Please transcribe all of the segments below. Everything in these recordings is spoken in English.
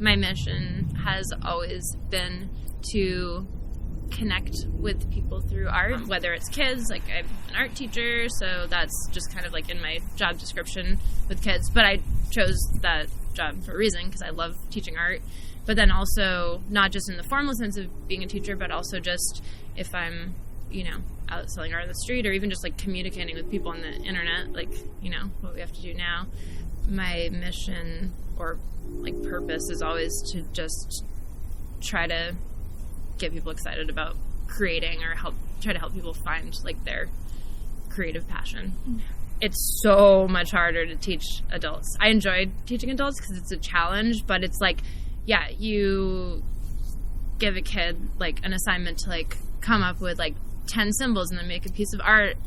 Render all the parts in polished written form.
my mission has always been to connect with people through art, whether it's kids, like I'm an art teacher, so that's just kind of like in my job description with kids, but I chose that job for a reason because I love teaching art. But then also not just in the formal sense of being a teacher, but also just if I'm, out selling art on the street, or even just like communicating with people on the internet, like, what we have to do now. My mission or like purpose is always to just try to get people excited about creating, or try to help people find like their creative passion. It's so much harder to teach adults. I enjoy teaching adults because it's a challenge, but it's like, yeah, you give a kid like an assignment to like come up with like 10 symbols and then make a piece of art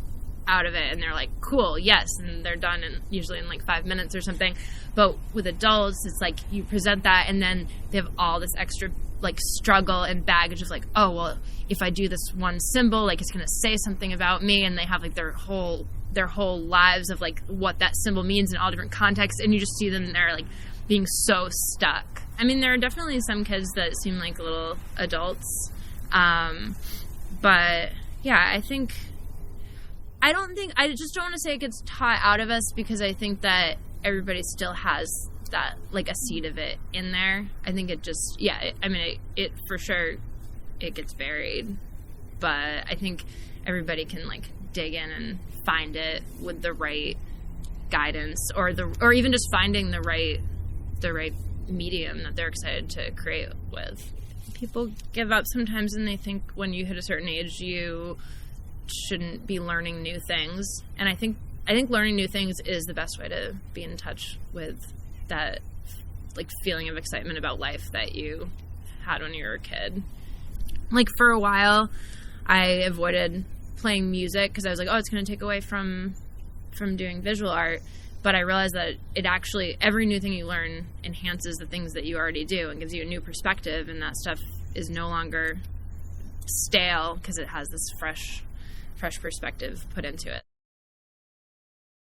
out of it, and they're like, cool, yes, and they're done usually in like 5 minutes or something. But with adults, it's like you present that and then they have all this extra like struggle and baggage of like, oh, well, if I do this one symbol, like it's gonna say something about me, and they have like their whole lives of like what that symbol means in all different contexts, and you just see them there like being so stuck. I mean, there are definitely some kids that seem like little adults, but yeah, I just don't want to say it gets taught out of us, because I think that everybody still has that, like, a seed of it in there. I think it just, it for sure, it gets buried, but I think everybody can, like, dig in and find it with the right guidance, or even just finding the right medium that they're excited to create with. People give up sometimes, and they think when you hit a certain age, you shouldn't be learning new things. And I think learning new things is the best way to be in touch with that, like, feeling of excitement about life that you had when you were a kid. Like, for a while, I avoided playing music because I was like, oh, it's going to take away from doing visual art. But I realized that it actually, every new thing you learn enhances the things that you already do and gives you a new perspective, and that stuff is no longer stale because it has this fresh perspective put into it.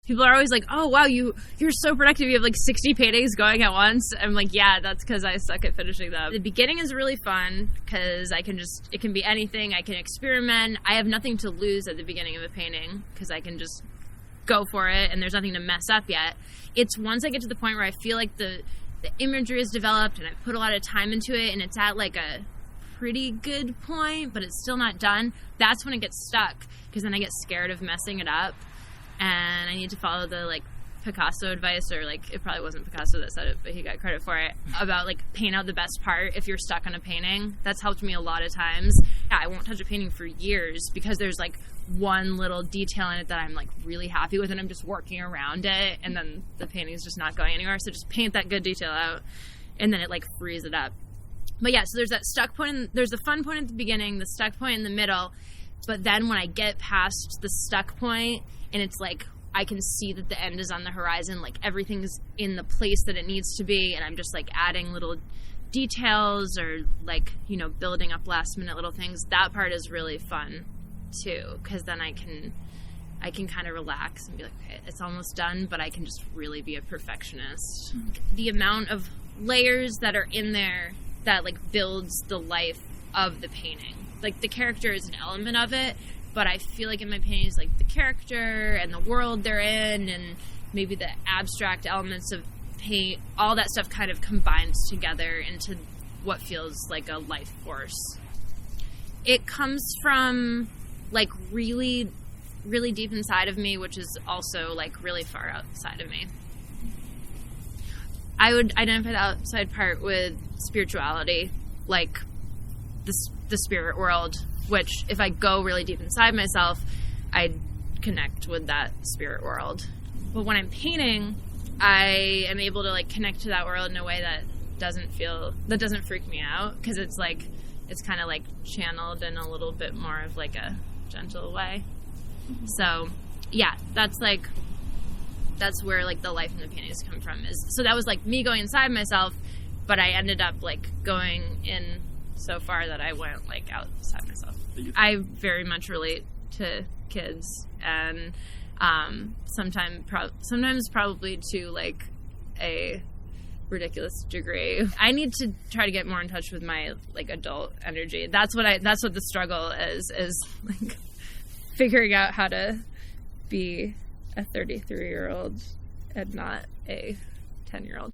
People are always like, oh, wow, you're so productive. You have like 60 paintings going at once. I'm like, yeah, that's because I suck at finishing them. The beginning is really fun because it can be anything. I can experiment. I have nothing to lose at the beginning of a painting because I can just go for it and there's nothing to mess up yet. It's once I get to the point where I feel like the imagery is developed and I've put a lot of time into it and it's at like a pretty good point, but it's still not done. That's when it gets stuck, because then I get scared of messing it up. And I need to follow the, like, Picasso advice, or, like, it probably wasn't Picasso that said it, but he got credit for it, about, like, paint out the best part if you're stuck on a painting. That's helped me a lot of times. Yeah, I won't touch a painting for years because there's, like, one little detail in it that I'm, like, really happy with, and I'm just working around it, and then the painting's just not going anywhere. So just paint that good detail out, and then it, like, frees it up. But, yeah, so there's that stuck point. There's the fun point at the beginning, the stuck point in the middle, but then when I get past the stuck point, and it's like I can see that the end is on the horizon, like everything's in the place that it needs to be, and I'm just like adding little details or like, building up last minute little things. That part is really fun too, because then I can kind of relax and be like, okay, it's almost done, but I can just really be a perfectionist. The amount of layers that are in there that like builds the life of the painting. Like the character is an element of it, but I feel like in my paintings, like the character and the world they're in and maybe the abstract elements of paint, all that stuff kind of combines together into what feels like a life force. It comes from like really, really deep inside of me, which is also like really far outside of me. I would identify the outside part with spirituality, like the spirit world, which if I go really deep inside myself, I connect with that spirit world. But when I'm painting, I am able to like connect to that world in a way that doesn't freak me out, because it's kind of like channeled in a little bit more of like a gentle way. So yeah, that's where like the life in the paintings come from. So that was like me going inside myself, but I ended up like going in so far that I went like outside myself. I very much relate to kids, and sometimes probably to like a ridiculous degree. I need to try to get more in touch with my like adult energy. That's what the struggle is like figuring out how to be a 33-year-old and not a 10-year-old.